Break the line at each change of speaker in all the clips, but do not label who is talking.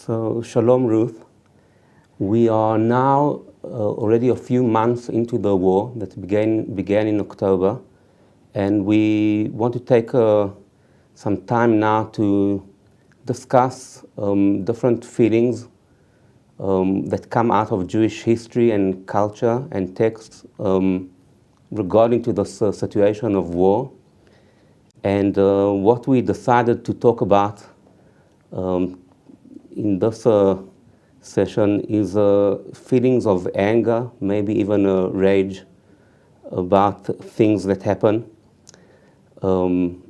So, Shalom, Ruth. We are now already a few months into the war that began in October, and we want to take some time now to discuss different feelings that come out of Jewish history and culture and texts regarding to the situation of war, and what we decided to talk about in this session is feelings of anger, maybe even rage about things that happen in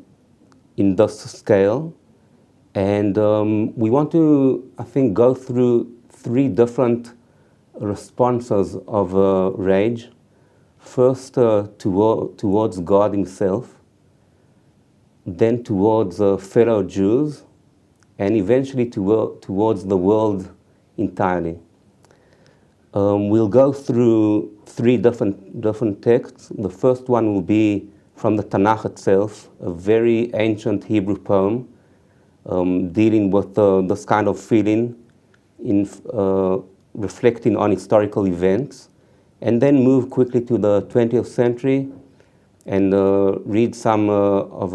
this scale. And we want to, I think, go through three different responses of rage. First, towards God himself, then towards fellow Jews, and eventually towards the world entirely. We'll go through three different texts. The first one will be from the Tanakh itself, a very ancient Hebrew poem dealing with this kind of feeling, reflecting on historical events, and then move quickly to the 20th century and read some of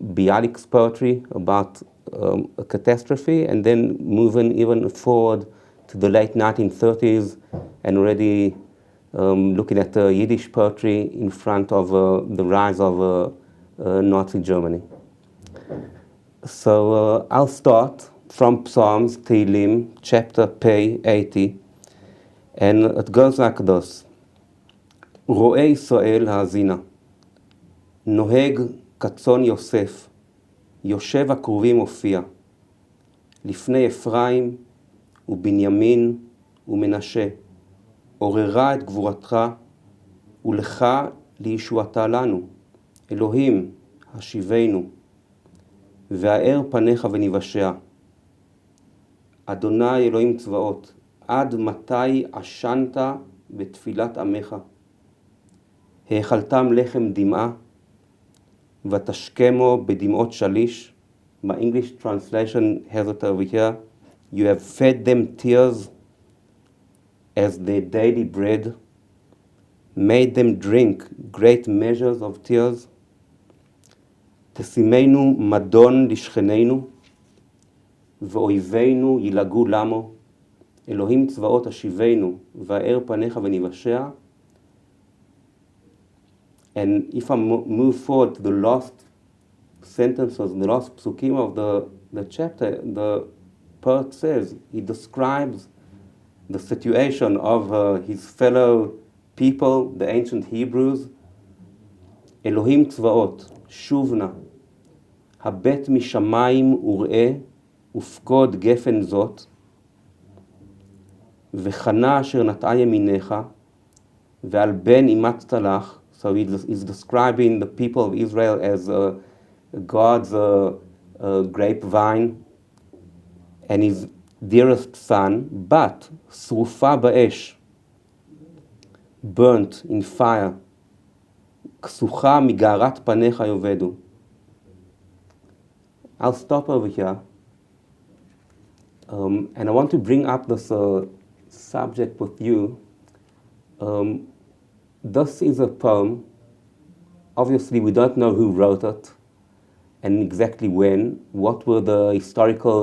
Bialik's poetry about a catastrophe, and then moving even forward to the late 1930s and already looking at Yiddish poetry in front of the rise of Nazi Germany. So I'll start from Psalms, Tehillim, chapter Pei 80, and it goes like this. Ro'ei Israel haazina, noheg katzon Yosef, יושב הקרובים הופיע, לפני אפרים ובנימין ומנשה, עוררה את גבורתך, ולך לישועתה לנו, אלוהים השיבנו, והאר פניך ונבשע. אדוני אלוהים צבאות, עד מתי עשנת בתפילת עמך? האכלתם לחם דמעה, ותשכמו בדמעות שליש. My English translation has it over here. You have fed them tears as their daily bread, made them drink great measures of tears. תשימנו מדון לשכנינו, ואויבינו ילעגו למו. אלוהים צבאות השיבנו, והאר פניך ונבשע. And if I move forward to the last sentences, the last psukim of the chapter, the poet says, he describes the situation of his fellow people, the ancient Hebrews. אלוהים צבאות, שוב נא, הבט משמיים וראה, ופקוד גפן זאת, וחנה אשר נטעה ימיניך, ועל בן אימצת לך. So he's describing the people of Israel as God's grapevine and his dearest son, but שרופה באש, burnt in fire, כסוחה מגערת פניך יאבדו. I'll stop over here, and I want to bring up this subject with you. This is a poem. Obviously, we don't know who wrote it and exactly when, what were the historical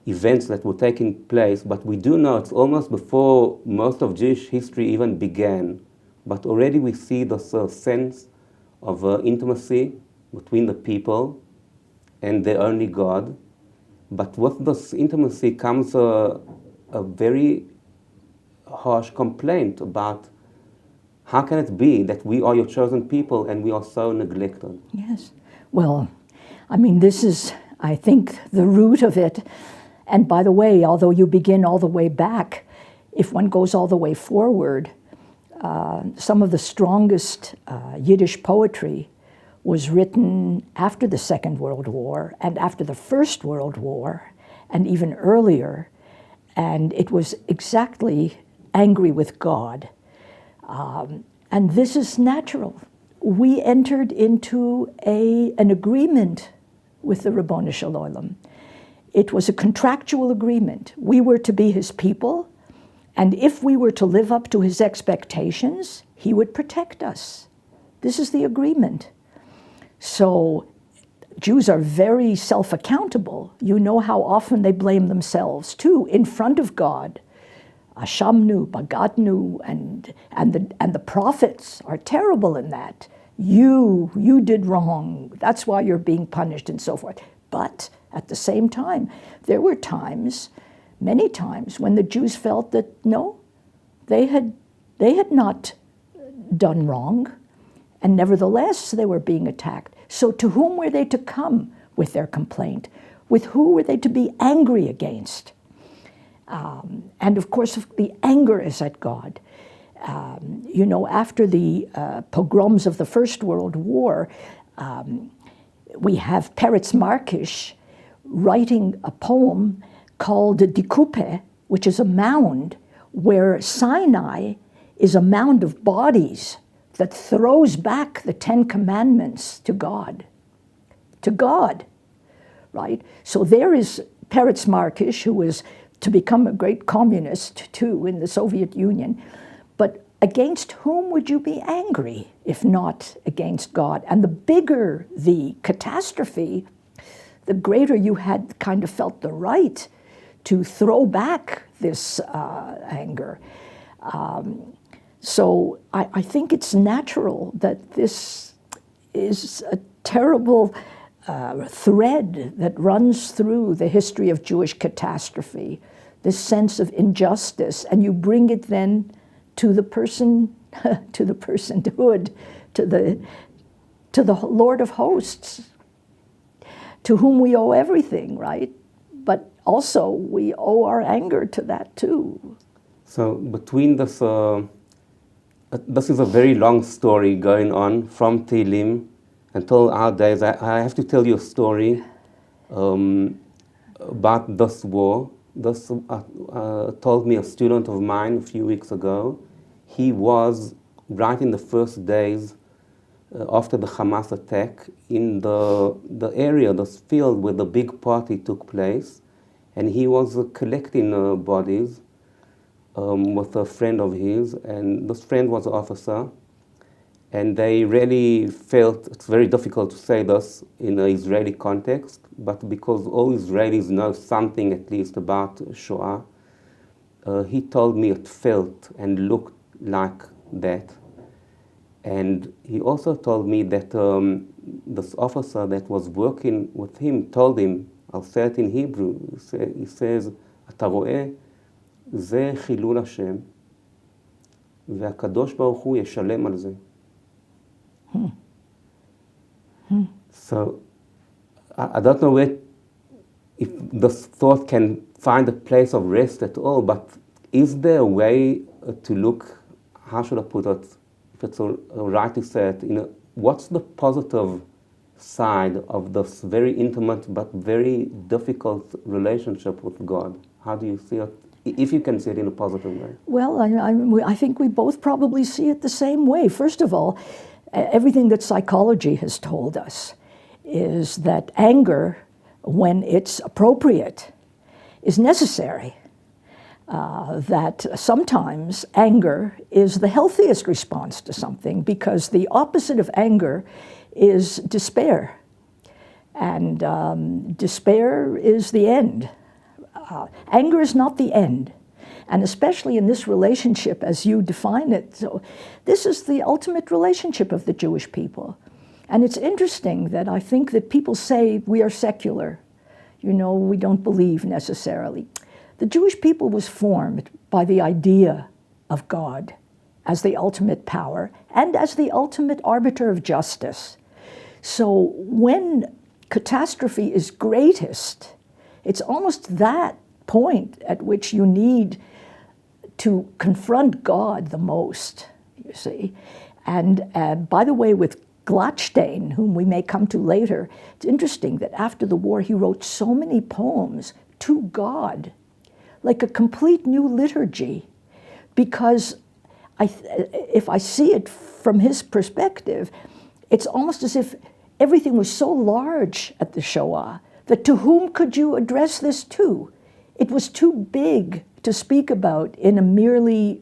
events that were taking place, but we do know it's almost before most of Jewish history even began. But already we see this sense of intimacy between the people and their only God. But with this intimacy comes a very harsh complaint about how can it be that we are your chosen people and we are so neglected?
Yes. Well, I mean, this is, I think, the root of it. And by the way, although you begin all the way back, if one goes all the way forward, some of the strongest Yiddish poetry was written after the Second World War and after the First World War and even earlier. And it was exactly angry with God. And this is natural. We entered into an agreement with the Ribono Shel Olam. It was a contractual agreement. We were to be his people, and if we were to live up to his expectations, he would protect us. This is the agreement. So Jews are very self-accountable. You know how often they blame themselves, too, in front of God. Ashamnu, Bagadnu, and the prophets are terrible in that. You did wrong. That's why you're being punished, and so forth. But at the same time, there were times, many times, when the Jews felt that no, they had not done wrong, and nevertheless they were being attacked. So to whom were they to come with their complaint? With who were they to be angry against? And of course, the anger is at God. After the pogroms of the First World War, we have Peretz Markish writing a poem called Dikupe, which is a mound, where Sinai is a mound of bodies that throws back the Ten Commandments to God. To God, right? So there is Peretz Markish, who was to become a great communist, too, in the Soviet Union. But against whom would you be angry, if not against God? And the bigger the catastrophe, the greater you had kind of felt the right to throw back this anger. So I think it's natural that this is a terrible thread that runs through the history of Jewish catastrophe, this sense of injustice, and you bring it then to the person, to the personhood, to the Lord of hosts, to whom we owe everything, right? But also we owe our anger to that too.
So between this, this is a very long story going on from Tehillim until our days. I have to tell you a story about this war. This told me a student of mine a few weeks ago. He was right in the first days after the Hamas attack in the area, this field where the big party took place, and he was collecting bodies with a friend of his, and this friend was an officer, and they really felt, it's very difficult to say this in an Israeli context, but because all Israelis know something at least about Shoah, he told me it felt and looked like that. And he also told me that this officer that was working with him told him, I'll say it in Hebrew, he says, אתה רואה, זה חילול השם, והקדוש ברוך הוא ישלם על זה. So, I don't know if this thought can find a place of rest at all, but is there a way to look, how should I put it, if it's all right to say it, what's the positive side of this very intimate but very difficult relationship with God? How do you see it, if you can see it in a positive way?
Well, I think we both probably see it the same way. First of all, everything that psychology has told us is that anger, when it's appropriate, is necessary. That sometimes anger is the healthiest response to something, because the opposite of anger is despair. And despair is the end. Anger is not the end. And especially in this relationship as you define it. So this is the ultimate relationship of the Jewish people. And it's interesting that I think that people say we are secular. We don't believe necessarily. The Jewish people was formed by the idea of God as the ultimate power and as the ultimate arbiter of justice. So when catastrophe is greatest, it's almost that point at which you need to confront God the most, you see. And by the way, with Glatstein, whom we may come to later, it's interesting that after the war he wrote so many poems to God, like a complete new liturgy, because if I see it from his perspective, it's almost as if everything was so large at the Shoah that to whom could you address this to? It was too big to speak about in a merely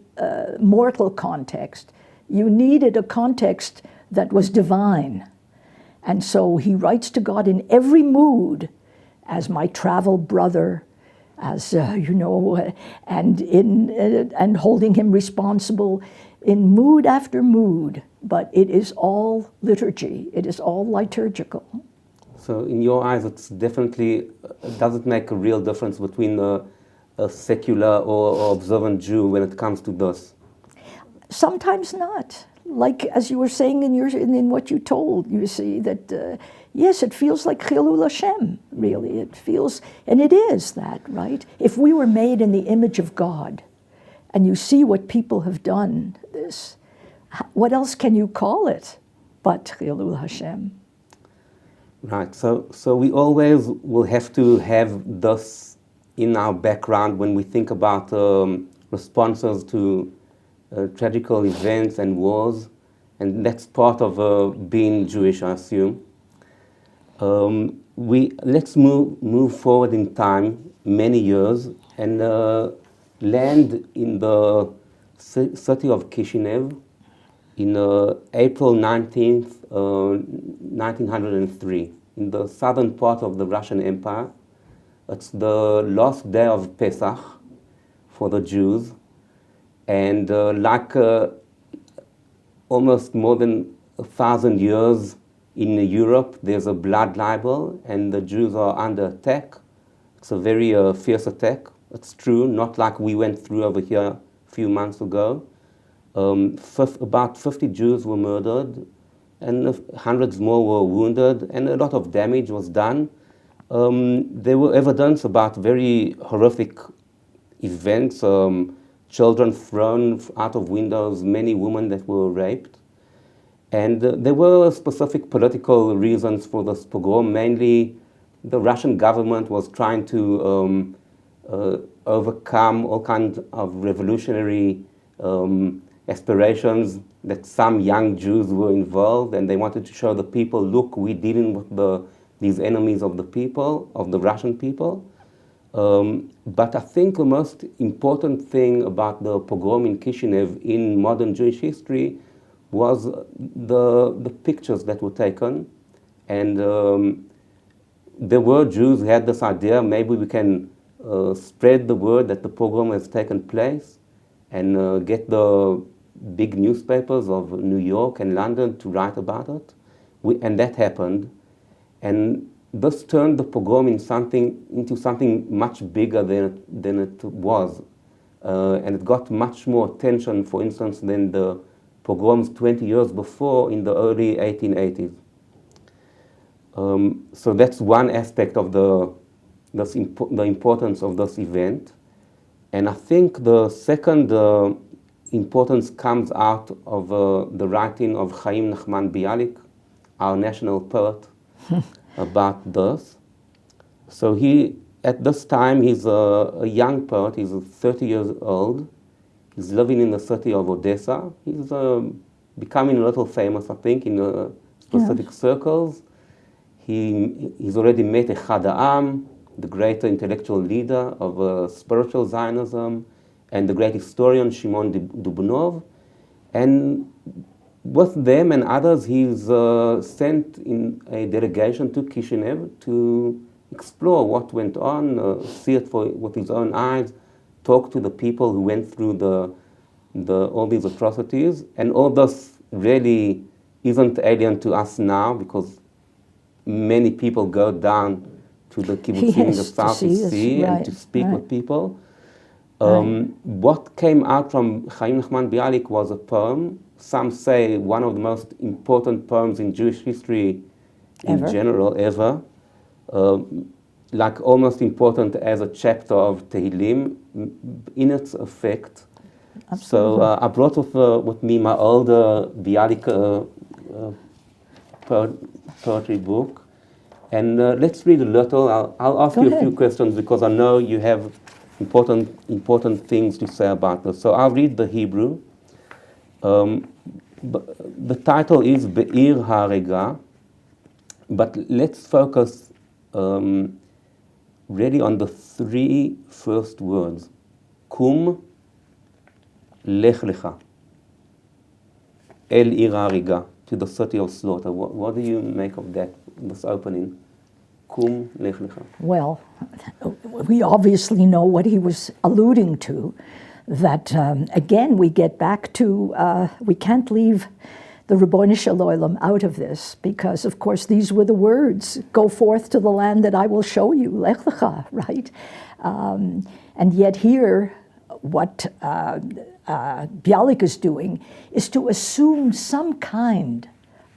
mortal context. You needed a context that was divine. And so he writes to God in every mood, as my travel brother, as and holding him responsible in mood after mood. But it is all liturgy. It is all liturgical.
So in your eyes, it's definitely, does it make a real difference between a secular or observant Jew when it comes to this?
Sometimes not. Like as you were saying in what you told, you see that yes, it feels like Chilul Hashem. Really, it feels, and it is that, right? If we were made in the image of God, and you see what people have done, this, what else can you call it but Chilul Hashem?
Right. So we always will have to have this in our background when we think about responses to tragical events and wars, and that's part of being Jewish, I assume. Let's move forward in time many years and land in the city of Kishinev in April 19th, 1903, in the southern part of the Russian Empire. It's the last day of Pesach for the Jews. And almost more than 1,000 years in Europe, there's a blood libel, and the Jews are under attack. It's a very fierce attack. It's true, not like we went through over here a few months ago. About 50 Jews were murdered, and hundreds more were wounded, and a lot of damage was done. There were evidence about very horrific events. Children thrown out of windows, many women that were raped. And there were specific political reasons for this pogrom. Mainly, the Russian government was trying to overcome all kinds of revolutionary aspirations, that some young Jews were involved, and they wanted to show the people, look, we're dealing with these enemies of the people, of the Russian people. But I think the most important thing about the pogrom in Kishinev in modern Jewish history was the pictures that were taken. And there were Jews who had this idea, maybe we can spread the word that the pogrom has taken place and get the big newspapers of New York and London to write about it. And that happened. And this turned the pogrom into something much bigger than it was. And it got much more attention, for instance, than the pogroms 20 years before in the early 1880s. So that's one aspect of the importance of this event. And I think the second importance comes out of the writing of Hayim Nahman Bialik, our national poet, about this. So at this time, he's a young poet. He's 30 years old. He's living in the city of Odessa. He's becoming a little famous, I think, in specific circles. He's already met Echad Ha'am, the great intellectual leader of spiritual Zionism, and the great historian Shimon Dubnov. And with them and others, he's sent in a delegation to Kishinev to explore what went on, see it with his own eyes, talk to the people who went through all these atrocities. And all this really isn't alien to us now, because many people go down to the kibbutzim in the South Sea and to speak with people. What came out from Hayim Nahman Bialik was a poem. Some say one of the most important poems in Jewish history in general, ever. Like almost important as a chapter of Tehillim in its effect. Absolutely. So I brought with me my older Bialik poetry book. And let's read a little. I'll ask you a few questions because I know you have important things to say about this. So I'll read the Hebrew. The title is Be'ir HaRega, but let's focus really on the three first words. Kum, lech lecha. El ir hariga, to the city of slaughter. What do you make of that, this opening? Kum, lech lecha.
Well, we obviously know what he was alluding to, that again we get back to, we can't leave the Ribbono Shel Olam out of this, because of course these were the words, go forth to the land that I will show you, lech lecha, right? And yet here, what Bialik is doing is to assume some kind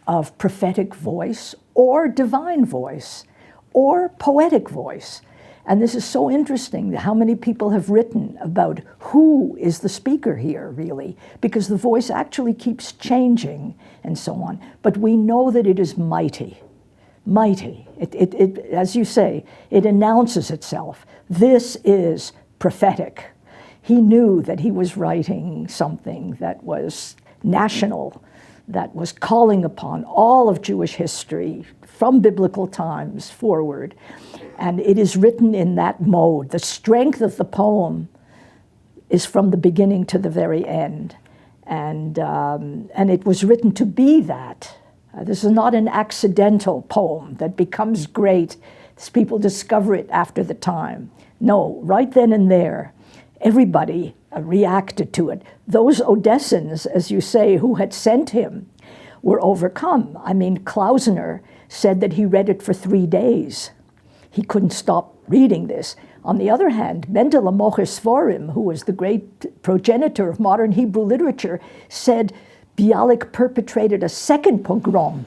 of prophetic voice or divine voice or poetic voice. And this is so interesting, how many people have written about who is the speaker here, really, because the voice actually keeps changing and so on. But we know that it is mighty, mighty. It, as you say, it announces itself. This is prophetic. He knew that he was writing something that was national, that was calling upon all of Jewish history from biblical times forward. And it is written in that mode. The strength of the poem is from the beginning to the very end. And it was written to be that. This is not an accidental poem that becomes great as people discover it after the time. No, right then and there, everybody reacted to it. Those Odessans, as you say, who had sent him, were overcome. I mean, Klausner said that he read it for 3 days. He couldn't stop reading this. On the other hand, Mendel Mocher Sforim, who was the great progenitor of modern Hebrew literature, said Bialik perpetrated a second pogrom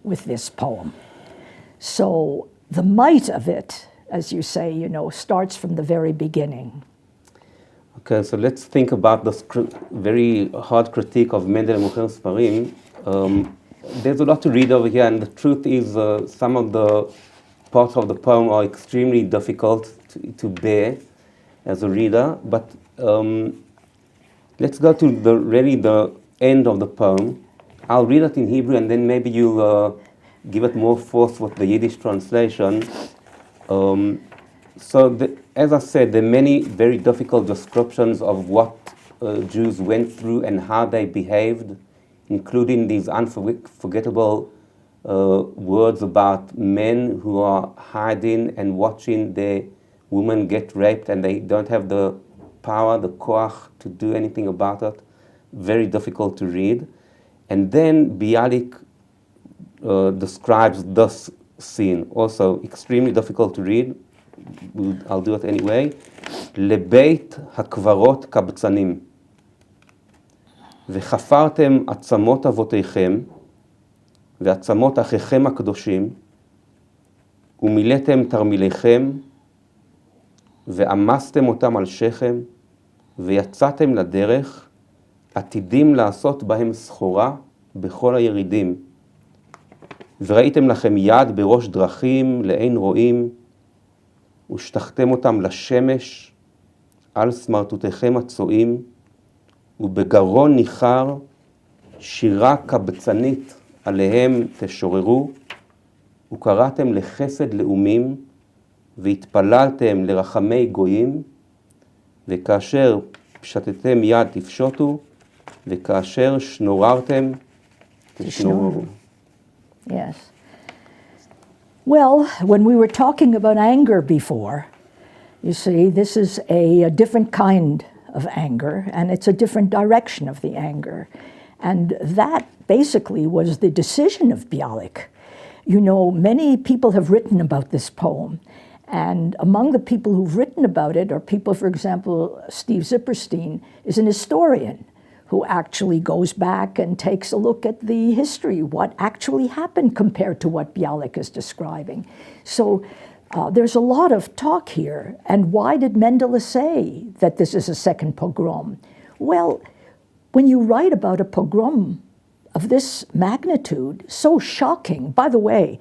with this poem. So the might of it, as you say, starts from the very beginning.
Okay, so let's think about this very hard critique of Mendel Mocher Sforim. There's a lot to read over here, and the truth is some of the parts of the poem are extremely difficult to bear as a reader, but let's go to the end of the poem. I'll read it in Hebrew, and then maybe you'll give it more force with the Yiddish translation. As I said, there are many very difficult descriptions of what Jews went through and how they behaved, including these unforgettable words about men who are hiding and watching their women get raped, and they don't have the power, the koach, to do anything about it. Very difficult to read. And then Bialik describes this scene, also extremely difficult to read. I'll do it anyway. לבית הקברות קבצנים, וחפרתם עצמות אבותיכם, ועצמות אחיכם הקדושים, ומילאתם תרמיליכם, ועמסתם אותם על שכם, ויצאתם לדרך, עתידים לעשות בהם סחורה בכל הירידים. וראיתם לכם יד בראש דרכים לאין רואים, ושטחתם אותם לשמש, על סמרטוטיכם הצועים, ובגרון ניחר, שירה קבצנית עליהם תשוררו, וקראתם לחסד לאומים, והתפללתם לרחמי גויים, וכאשר פשטתם יד תפשוטו, וכאשר שנוררתם תשנוררו.
Yes. Well, when we were talking about anger before, you see, this is a different kind of anger, and it's a different direction of the anger. And that basically was the decision of Bialik. Many people have written about this poem, and among the people who've written about it are people, for example, Steve Zipperstein is an historian who actually goes back and takes a look at the history, what actually happened compared to what Bialik is describing. So there's a lot of talk here. And why did Mendele say that this is a second pogrom? Well, when you write about a pogrom of this magnitude, so shocking, by the way,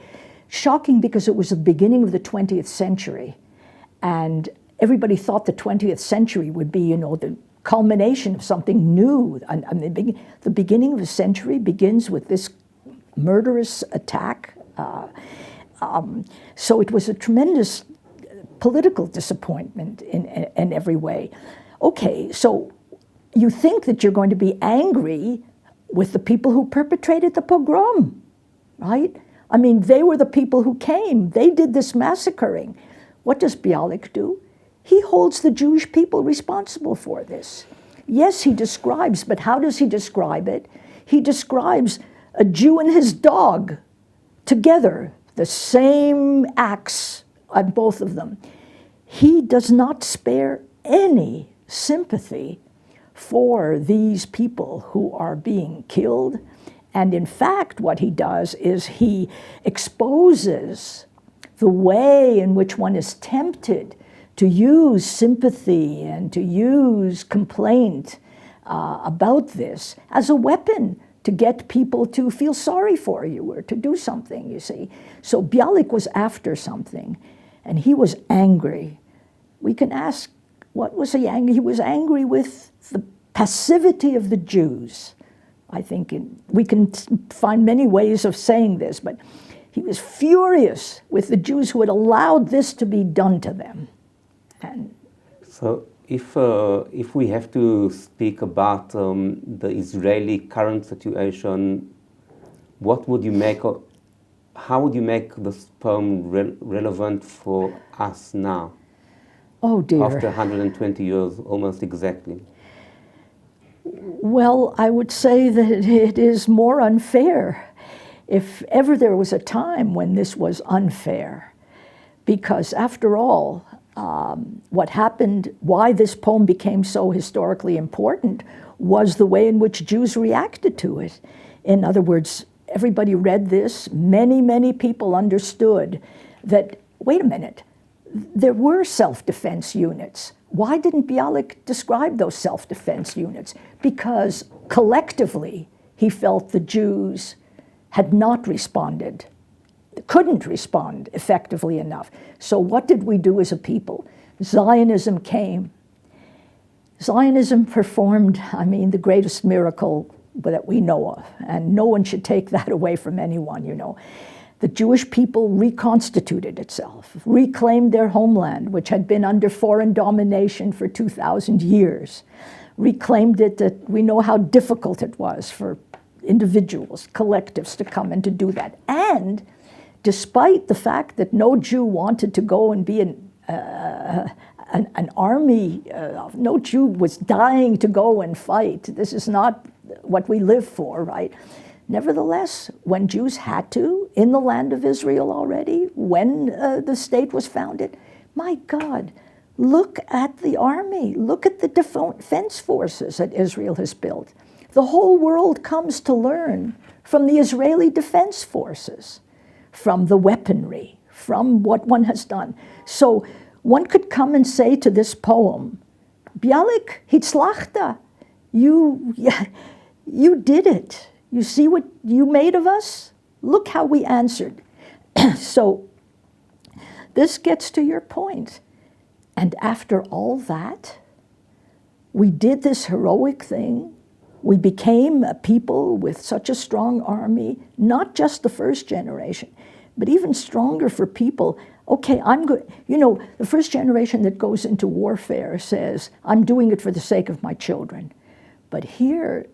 shocking because it was the beginning of the 20th century, and everybody thought the 20th century would be, the culmination of something new. The beginning of the century begins with this murderous attack So it was a tremendous political disappointment in every way. Okay, so you think that you're going to be angry with the people who perpetrated the pogrom, right? I mean, they were the people who came. They did this massacring. What does Bialik do? He holds the Jewish people responsible for this. Yes, he describes, but how does he describe it? He describes a Jew and his dog together, the same acts on both of them. He does not spare any sympathy for these people who are being killed. And in fact, what he does is he exposes the way in which one is tempted to use sympathy and to use complaint about this as a weapon to get people to feel sorry for you or to do something, you see. So Bialik was after something, and he was angry. We can ask, what was he angry? He was angry with the passivity of the Jews. I think we can find many ways of saying this, but he was furious with the Jews who had allowed this to be done to them. And
so if we have to speak about the Israeli current situation, what would you make of, how would you make this poem relevant for us now?
oh dear.
After 120 years, almost exactly.
Well, I would say that it is more unfair, if ever there was a time when this was unfair. Because after all, what happened, why this poem became so historically important, was the way in which Jews reacted to it. In other words, everybody read this, many people understood that, wait a minute, there were self-defense units. Why didn't Bialik describe those self-defense units? Because collectively, he felt the Jews had not responded, couldn't respond effectively enough. So what did we do as a people? Zionism came. Zionism performed, the greatest miracle that we know of, and no one should take that away from anyone, you know. The Jewish people reconstituted itself, reclaimed their homeland, which had been under foreign domination for 2,000 years, reclaimed it. That we know how difficult it was for individuals, collectives to come and to do that. And despite the fact that no Jew wanted to go and be an army, no Jew was dying to go and fight. This is not what we live for, right? Nevertheless, when Jews had to, in the land of Israel already, when the state was founded, my God, look at the army, look at the defense forces that Israel has built. The whole world comes to learn from the Israeli defense forces, from the weaponry, from what one has done. So one could come and say to this poem, Bialik, hitzlachta, you did it. You see what you made of us? Look how we answered. So this gets to your point. And after all that, we did this heroic thing. We became a people with such a strong army, not just the first generation, but even stronger for people. Okay, I'm good. You know, the first generation that goes into warfare says, I'm doing it for the sake of my children. But here,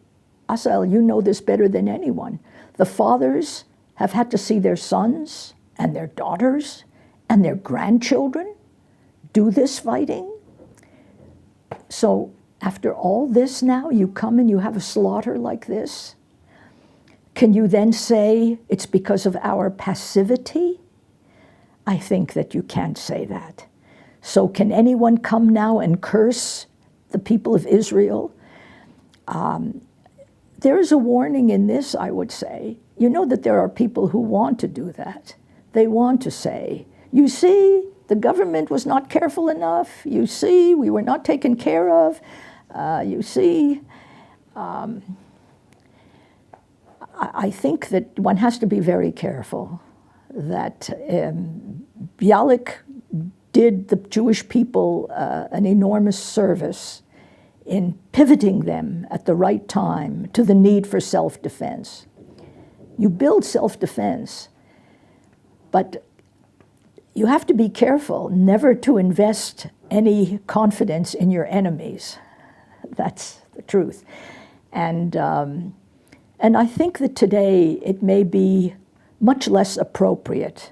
Asael, you know this better than anyone. The fathers have had to see their sons and their daughters and their grandchildren do this fighting. So after all this now, you come and you have a slaughter like this. Can you then say it's because of our passivity? I think that you can't say that. So can anyone come now and curse the people of Israel? There is a warning in this, I would say. You know that there are people who want to do that. They want to say, you see, the government was not careful enough. You see, we were not taken care of. You see, I think that one has to be very careful that Bialik did the Jewish people an enormous service in pivoting them at the right time to the need for self-defense. You build self-defense, but you have to be careful never to invest any confidence in your enemies. That's the truth. And I think that today it may be much less appropriate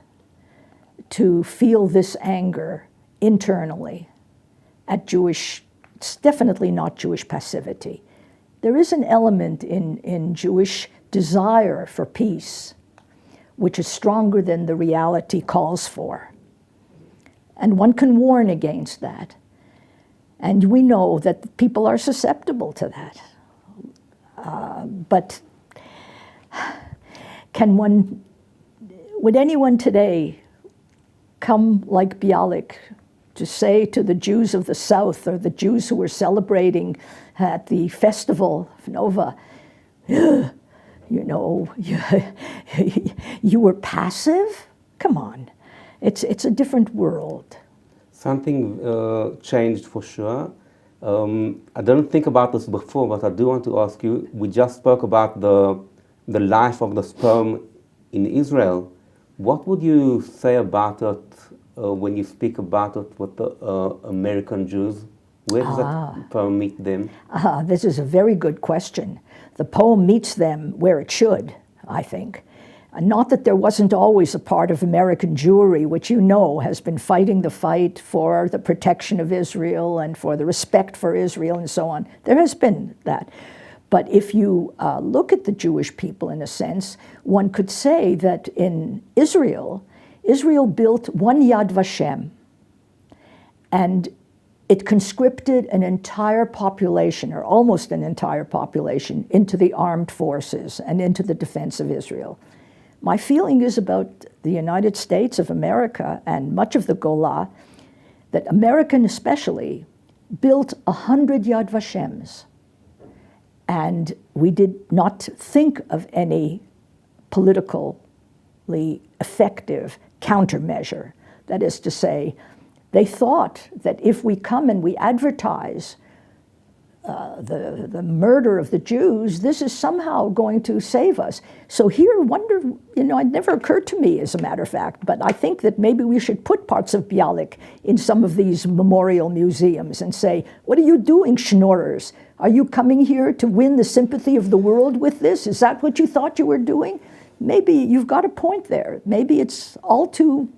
to feel this anger internally at Jewish, it's definitely not Jewish passivity. There is an element in Jewish desire for peace which is stronger than the reality calls for. And one can warn against that. And we know that people are susceptible to that. But would anyone today come like Bialik to say to the Jews of the South or the Jews who were celebrating at the festival of Nova, you know, you were passive? Come on. It's a different world.
Something changed for sure. I didn't think about this before, but I do want to ask you, we just spoke about the life of the sperm in Israel. What would you say about it when you speak about it with the American Jews? Where does that poem meet them?
This is a very good question. The poem meets them where it should, I think. Not that there wasn't always a part of American Jewry, which you know has been fighting the fight for the protection of Israel and for the respect for Israel and so on. There has been that. But if you look at the Jewish people in a sense, one could say that in Israel built one Yad Vashem, and it conscripted an entire population, or almost an entire population, into the armed forces and into the defense of Israel. My feeling is about the United States of America and much of the Gola, that American especially built 100 Yad Vashems. And we did not think of any politically effective countermeasure. That is to say, they thought that if we come and we advertise the murder of the Jews, this is somehow going to save us. So here, it never occurred to me, as a matter of fact, but I think that maybe we should put parts of Bialik in some of these memorial museums and say, what are you doing, schnorrers? Are you coming here to win the sympathy of the world with this? Is that what you thought you were doing? Maybe you've got a point there. Maybe it's all too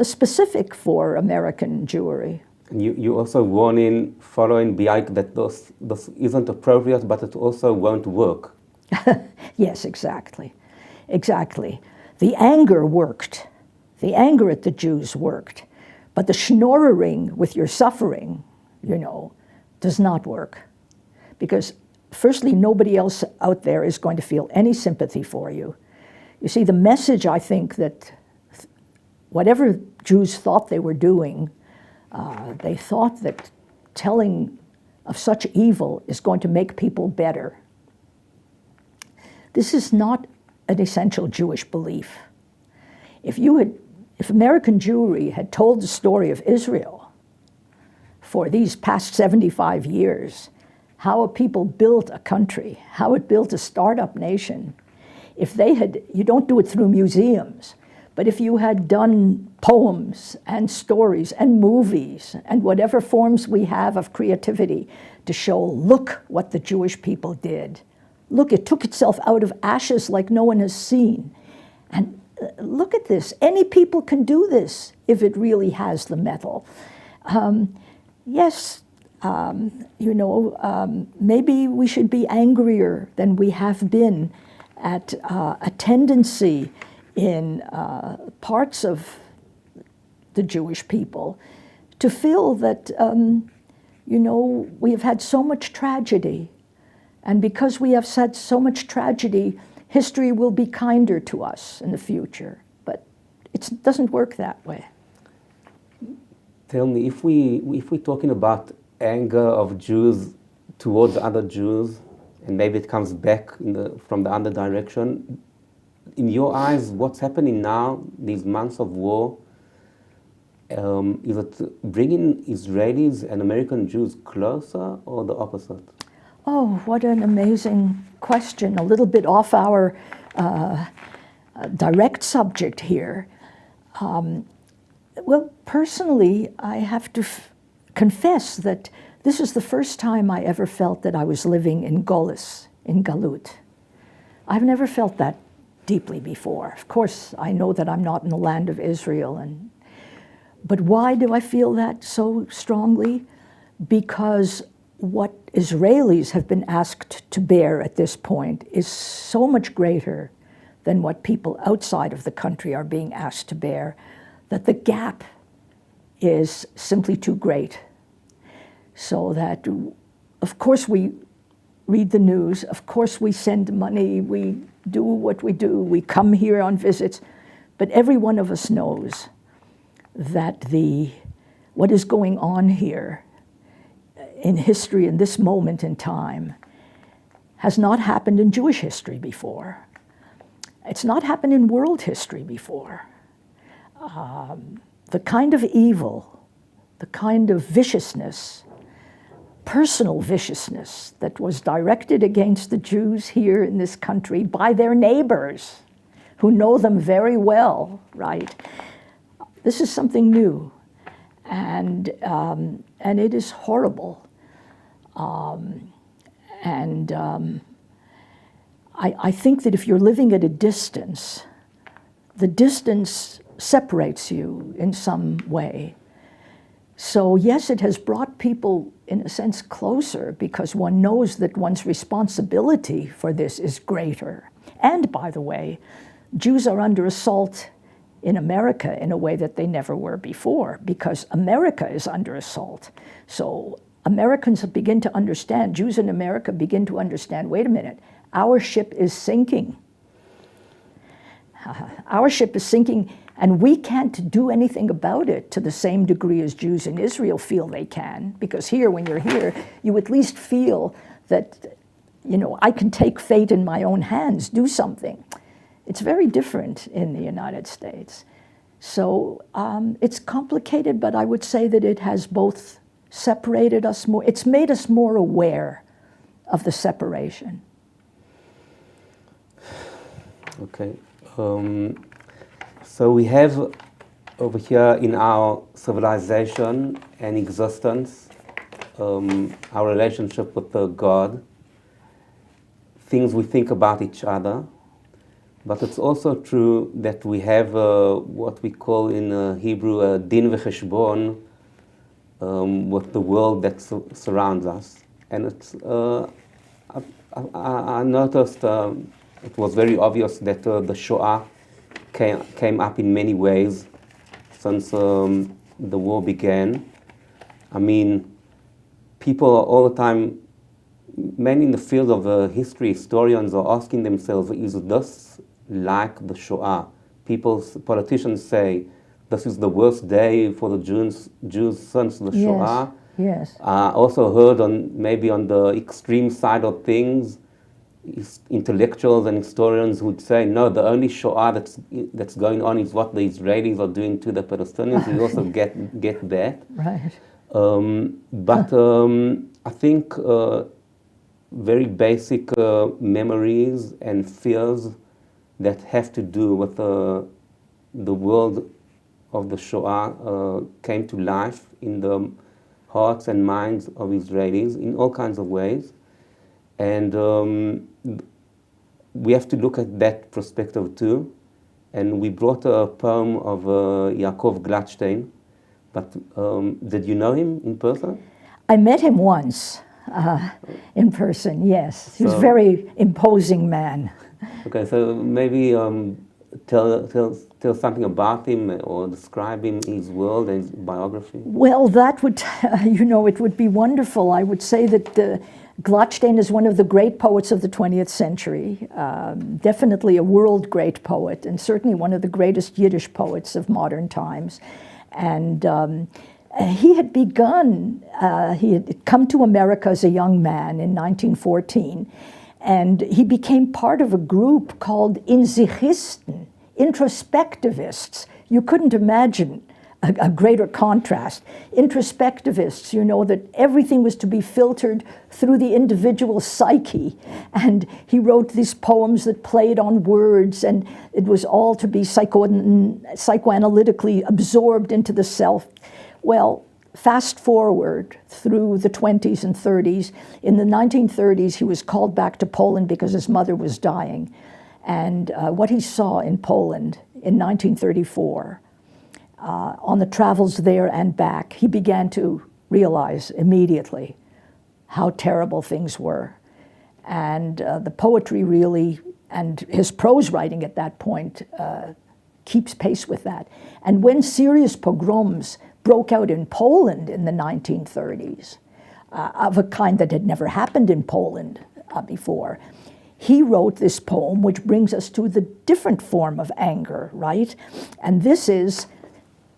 specific for American Jewry.
You also warn in following Bialik that this isn't appropriate, but it also won't work.
Yes, exactly. Exactly. The anger worked. The anger at the Jews worked. But the schnorrering with your suffering, does not work. Because firstly, nobody else out there is going to feel any sympathy for you. You see, the message, I think, that whatever Jews thought they were doing, they thought that telling of such evil is going to make people better. This is not an essential Jewish belief. If American Jewry had told the story of Israel for these past 75 years, how a people built a country, how it built a startup nation, you don't do it through museums, but if you had done poems and stories and movies and whatever forms we have of creativity to show, look what the Jewish people did. Look, it took itself out of ashes like no one has seen. And look at this. Any people can do this if it really has the mettle. Yes, maybe we should be angrier than we have been at a tendency in parts of the Jewish people to feel that, we have had so much tragedy. And because we have had so much tragedy, history will be kinder to us in the future. But it doesn't work that way.
Tell me, if we're talking about anger of Jews towards other Jews, and maybe it comes back from the other direction, in your eyes, what's happening now, these months of war, is it bringing Israelis and American Jews closer or the opposite?
Oh, what an amazing question. A little bit off our direct subject here. Well, personally, I have to confess that this is the first time I ever felt that I was living in Golis, in Galut. I've never felt that deeply before. Of course, I know that I'm not in the land of Israel, but why do I feel that so strongly? Because what Israelis have been asked to bear at this point is so much greater than what people outside of the country are being asked to bear, that the gap is simply too great. So that, of course, we read the news, of course we send money, we do what we do, we come here on visits, but every one of us knows that what is going on here in history in this moment in time has not happened in Jewish history before. It's not happened in world history before. The kind of evil, the kind of viciousness, personal viciousness that was directed against the Jews here in this country by their neighbors who know them very well, right? This is something new, and it is horrible. I think that if you're living at a distance, the distance separates you in some way. So yes, it has brought people, in a sense, closer because one knows that one's responsibility for this is greater. And by the way, Jews are under assault in America in a way that they never were before because America is under assault. So Americans begin to understand, Jews in America begin to understand, wait a minute, our ship is sinking. Our ship is sinking, and we can't do anything about it to the same degree as Jews in Israel feel they can, because here, when you're here, you at least feel that, I can take fate in my own hands, do something. It's very different in the United States. So it's complicated, but I would say that it has both separated us more. It's made us more aware of the separation.
Okay. So we have over here in our civilization and existence, our relationship with God, things we think about each other, but it's also true that we have what we call in Hebrew din v'cheshbon with the world that surrounds us. And it's, I noticed it was very obvious that the Shoah came up in many ways since the war began. I mean, people are all the time, many in the field of history, historians are asking themselves, is this like the Shoah? Politicians say, this is the worst day for the Jews since the Shoah.
Yes.
I also heard maybe on the extreme side of things, intellectuals and historians would say, no, the only Shoah that's going on is what the Israelis are doing to the Palestinians. We also get that.
Right.
But I think very basic memories and fears that have to do with the world of the Shoah came to life in the hearts and minds of Israelis in all kinds of ways. And we have to look at that perspective too. And we brought a poem of Yaakov Glatstein. But did you know him in person?
I met him once in person, yes. He was a very imposing man.
Okay, so maybe tell something about him or describe him, his world and his biography.
Well, that would, it would be wonderful. I would say that Glatstein is one of the great poets of the 20th century, definitely a world great poet, and certainly one of the greatest Yiddish poets of modern times. And he had begun, he had come to America as a young man in 1914, and he became part of a group called Insichisten, introspectivists. You couldn't imagine a greater contrast. Introspectivists, you know, that everything was to be filtered through the individual psyche. And he wrote these poems that played on words, and it was all to be psychoanalytically absorbed into the self. Well, fast forward through the 20s and 30s. In the 1930s, he was called back to Poland because his mother was dying. And what he saw in Poland in 1934, on the travels there and back, he began to realize immediately how terrible things were. And the poetry really, and his prose writing at that point, keeps pace with that. And when serious pogroms broke out in Poland in the 1930s, of a kind that had never happened in Poland before, he wrote this poem, which brings us to the different form of anger, right? And this is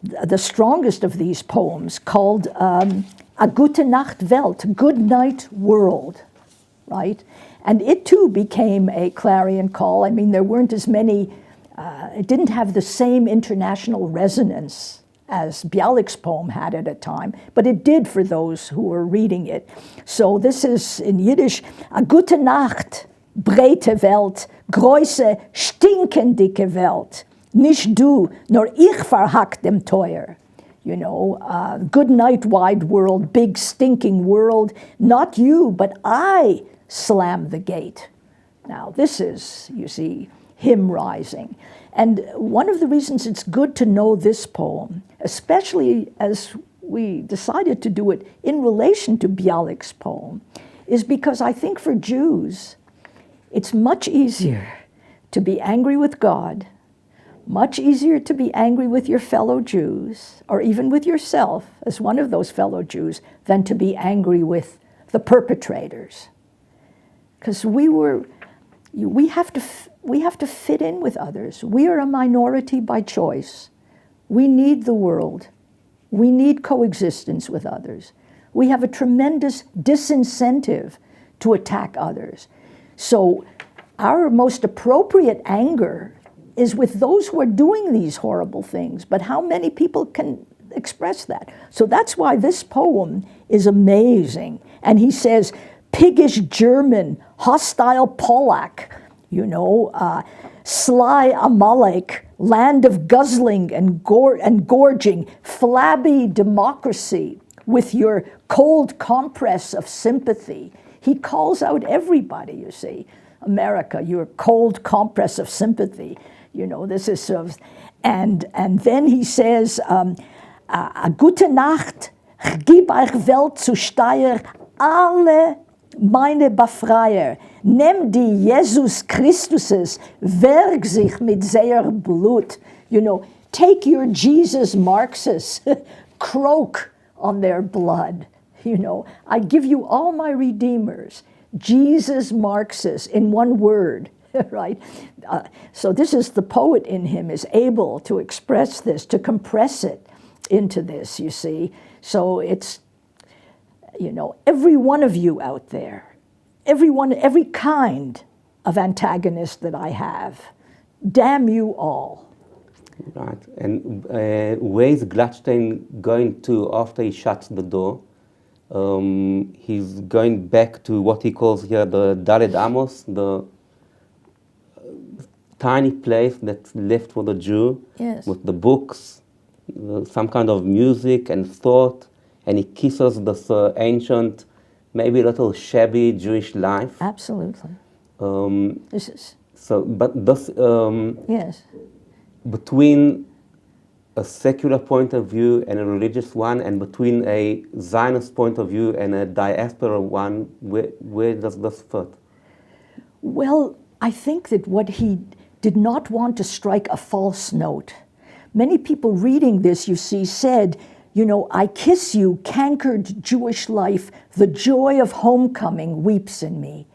the strongest of these poems, called A Gute Nacht Welt, Good Night World, right? And it too became a clarion call. I mean, there weren't as many, it didn't have the same international resonance as Bialik's poem had at a time, but it did for those who were reading it. So this is in Yiddish, A Gute Nacht, breite Welt, große, stinkendicke Welt. Nicht du, nor ich verhack dem Teuer. You know, good night, wide world, big stinking world. Not you, but I slam the gate. Now, this is, you see, him rising. And one of the reasons it's good to know this poem, especially as we decided to do it in relation to Bialik's poem, is because I think for Jews, it's much easier to be angry with God, much easier to be angry with your fellow Jews, or even with yourself as one of those fellow Jews, than to be angry with the perpetrators. Because we have to fit in with others. We are a minority by choice. We need the world. We need coexistence with others. We have a tremendous disincentive to attack others. So our most appropriate anger is with those who are doing these horrible things. But how many people can express that? So that's why this poem is amazing. And he says, piggish German, hostile Polak, you know, sly Amalek, land of guzzling and gorging, flabby democracy with your cold compress of sympathy. He calls out everybody, you see. America, your cold compress of sympathy. You know, this is sort of, and then he says, a gute Nacht, gib euch Welt zu Steier, alle meine Befreier, nimm die Jesus Christuses, werk sich mit sehr Blut. You know, take your Jesus Marxists, croak on their blood. You know, I give you all my redeemers, Jesus Marxists, in one word. Right? So this is the poet in him is able to express this, to compress it into this, you see. So it's, you know, every one of you out there, every kind of antagonist that I have, damn you all.
Right. And where is Glatstein going to after he shuts the door? He's going back to what he calls here the Daled Amos, the tiny place that's left for the Jew,
yes,
with the books, some kind of music and thought, and he kisses this ancient, maybe a little shabby Jewish life.
Absolutely. This is
so, but this
yes,
between a secular point of view and a religious one, and between a Zionist point of view and a diaspora one, where does this fit?
Well, I think that what he did not want to strike a false note. Many people reading this, you see, said, you know, I kiss you, cankered Jewish life, the joy of homecoming weeps in me.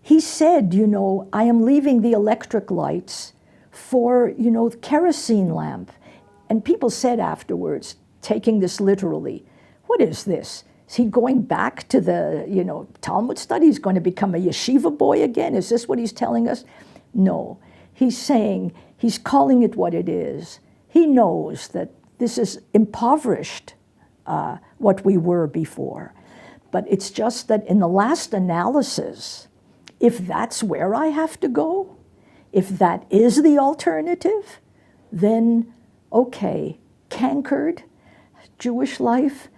He said, you know, I am leaving the electric lights for, you know, the kerosene lamp. And people said afterwards, taking this literally, what is this? Is he going back to the, you know, Talmud study? He's going to become a yeshiva boy again? Is this what he's telling us? No. He's saying, he's calling it what it is. He knows that this is impoverished what we were before. But it's just that in the last analysis, if that's where I have to go, if that is the alternative, then okay, cankered Jewish life,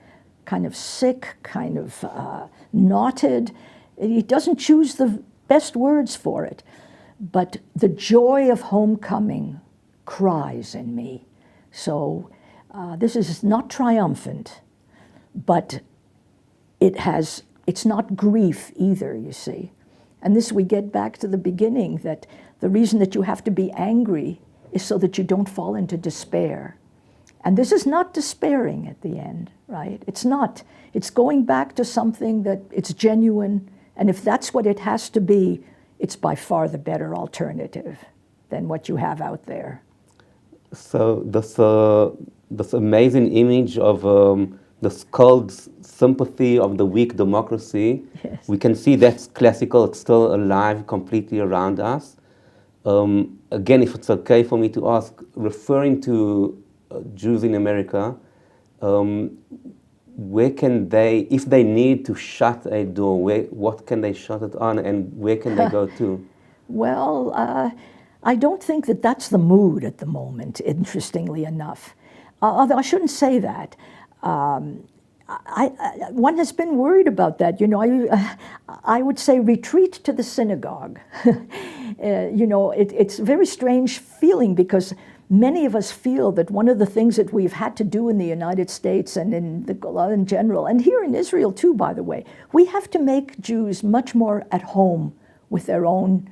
kind of sick, kind of knotted. He doesn't choose the best words for it. But the joy of homecoming cries in me. So this is not triumphant, but it's not grief either, you see. And this, we get back to the beginning, that the reason that you have to be angry is so that you don't fall into despair. And this is not despairing at the end, right? It's not. It's going back to something that it's genuine, and if that's what it has to be, it's by far the better alternative than what you have out there.
So this amazing image of the skulled sympathy of the weak democracy,
yes.
We can see that's classical. It's still alive completely around us. Again, if it's okay for me to ask, referring to Jews in America, where can they, if they need to shut a door, what can they shut it on, and where can they go to?
Well, I don't think that that's the mood at the moment, interestingly enough. Although I shouldn't say that. One has been worried about that. You know, I would say retreat to the synagogue. You know, it's a very strange feeling, because many of us feel that one of the things that we've had to do in the United States and in general, and here in Israel too, by the way, we have to make Jews much more at home with their own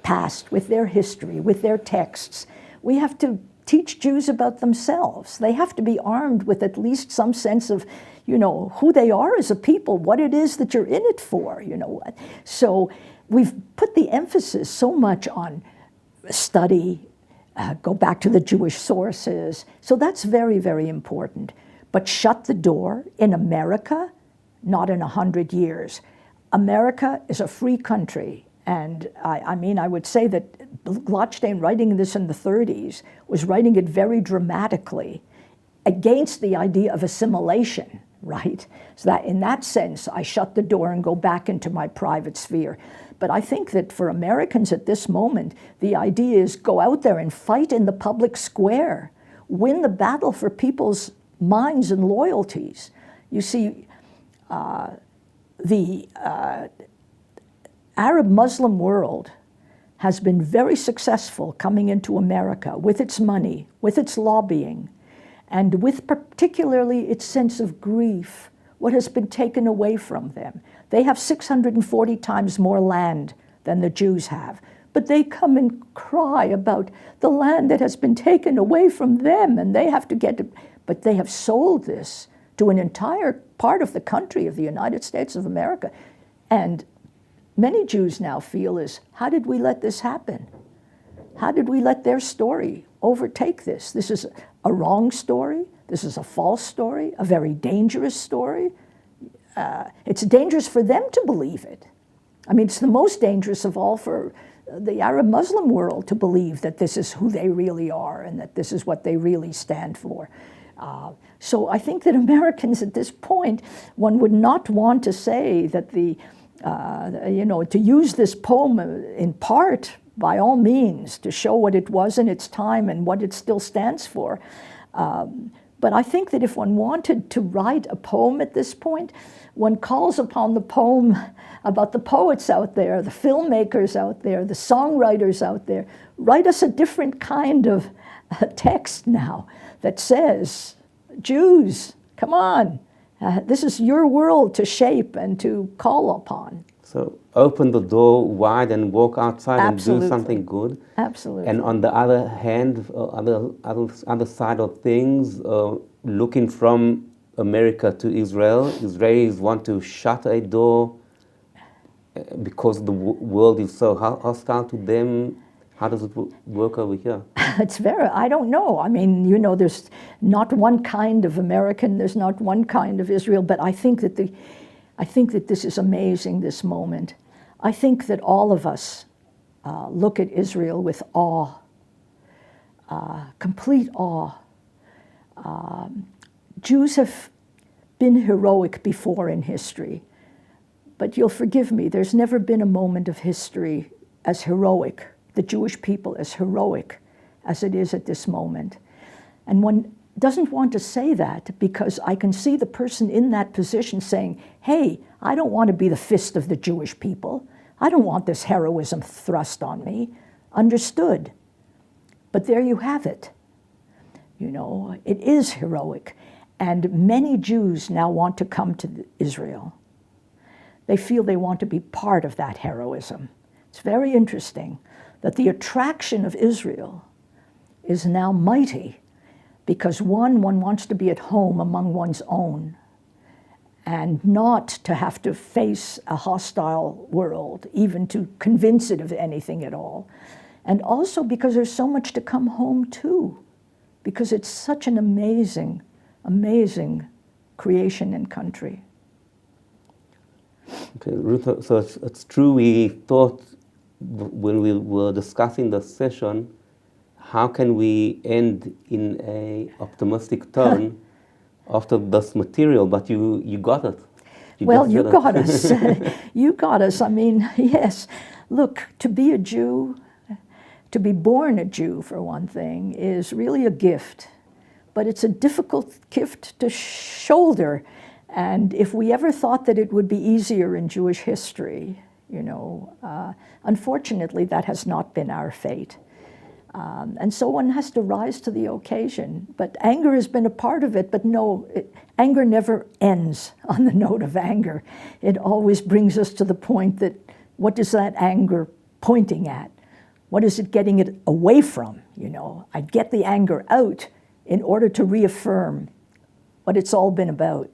past, with their history, with their texts. We have to teach Jews about themselves. They have to be armed with at least some sense of, you know, who they are as a people, what it is that you're in it for, you know. So we've put the emphasis so much on study, go back to the Jewish sources. So that's very, very important. But shut the door in America, not in 100 years. America is a free country. And I mean, I would say that Glatstein, writing this in the 30s, was writing it very dramatically against the idea of assimilation, right? So that in that sense, I shut the door and go back into my private sphere. But I think that for Americans at this moment, the idea is go out there and fight in the public square, win the battle for people's minds and loyalties. You see, the Arab Muslim world has been very successful coming into America with its money, with its lobbying, and with particularly its sense of grief, what has been taken away from them. They have 640 times more land than the Jews have, but they come and cry about the land that has been taken away from them, and they have to get it. But they have sold this to an entire part of the country of the United States of America. And many Jews now feel is, how did we let this happen? How did we let their story overtake this? This is a wrong story. This is a false story, a very dangerous story. It's dangerous for them to believe it. I mean, it's the most dangerous of all for the Arab Muslim world to believe that this is who they really are and that this is what they really stand for. So I think that Americans at this point, one would not want to say that to use this poem in part, by all means, to show what it was in its time and what it still stands for. But I think that if one wanted to write a poem at this point, one calls upon the poem about the poets out there, the filmmakers out there, the songwriters out there. Write us a different kind of text now that says, Jews, come on. This is your world to shape and to call upon.
So open the door wide and walk outside.
Absolutely.
And do something good.
Absolutely.
And on the other hand, other side of things, looking from America to Israel, Israelis want to shut a door because the world is so hostile to them. How does it work over here?
It's I don't know. I mean, you know, there's not one kind of American, there's not one kind of Israel, but I think that this is amazing, this moment. I think that all of us look at Israel with awe, complete awe. Jews have been heroic before in history, but you'll forgive me, there's never been a moment of history as heroic, the Jewish people as heroic as it is at this moment. And one doesn't want to say that because I can see the person in that position saying, hey, I don't want to be the fist of the Jewish people. I don't want this heroism thrust on me. Understood. But there you have it. You know, it is heroic. And many Jews now want to come to Israel. They feel they want to be part of that heroism. It's very interesting that the attraction of Israel is now mighty because one wants to be at home among one's own and not to have to face a hostile world, even to convince it of anything at all. And also because there's so much to come home to, because it's such an amazing, amazing creation and country.
Okay, Ruth, so it's true we thought when we were discussing the session, how can we end in a optimistic tone after this material, but you got it.
You got us. You got us. I mean, yes. Look, to be a Jew, to be born a Jew, for one thing, is really a gift. But it's a difficult gift to shoulder. And if we ever thought that it would be easier in Jewish history, you know, unfortunately, that has not been our fate. And so one has to rise to the occasion. But anger has been a part of it, but no, anger never ends on the note of anger. It always brings us to the point that what is that anger pointing at? What is it getting it away from? You know, I get the anger out in order to reaffirm what it's all been about.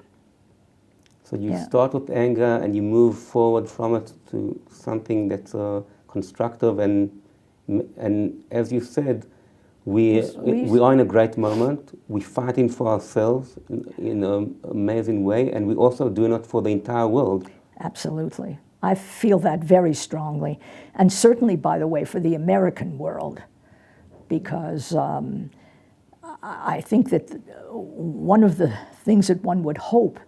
So you start with anger and you move forward from it to something that's constructive and as you said, we are in a great moment. We're fighting for ourselves in an amazing way, and we're also doing it for the entire world.
Absolutely. I feel that very strongly. And certainly, by the way, for the American world, because I think that one of the things that one would hope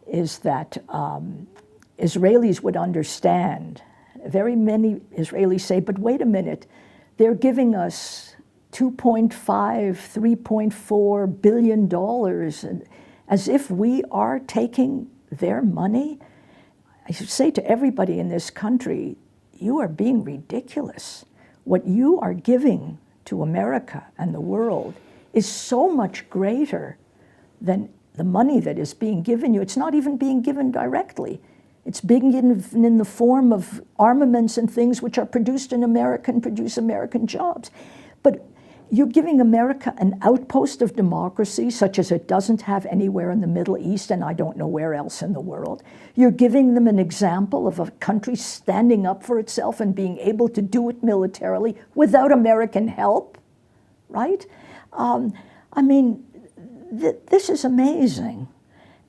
is that Israelis would understand. Very many Israelis say, but wait a minute, they're giving us $2.5, $3.4 billion, as if we are taking their money. I should say to everybody in this country, you are being ridiculous. What you are giving to America and the world is so much greater than the money that is being given you. It's not even being given directly. It's being given in the form of armaments and things which are produced in America and produce American jobs. But you're giving America an outpost of democracy such as it doesn't have anywhere in the Middle East and I don't know where else in the world. You're giving them an example of a country standing up for itself and being able to do it militarily without American help, right? I mean, this is amazing.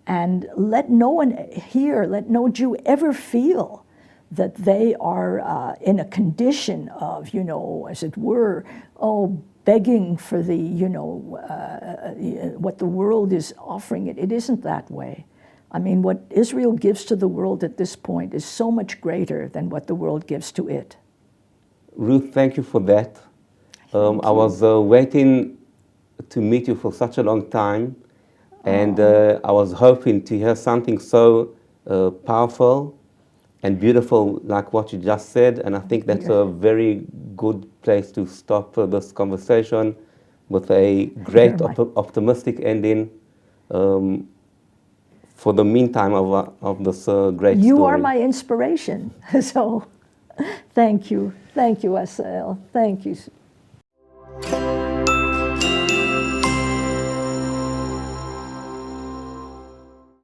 And let no one here, let no Jew ever feel that they are in a condition of, you know, as it were, begging for the, you know, what the world is offering it. It isn't that way. I mean, what Israel gives to the world at this point is so much greater than what the world gives to it.
Ruth, thank you for that. I was waiting to meet you for such a long time. And I was hoping to hear something so powerful and beautiful like what you just said. And I think that's a very good place to stop this conversation with a great optimistic ending for the meantime of this great story.
You are my inspiration. So thank you. Thank you, Asael. Thank you.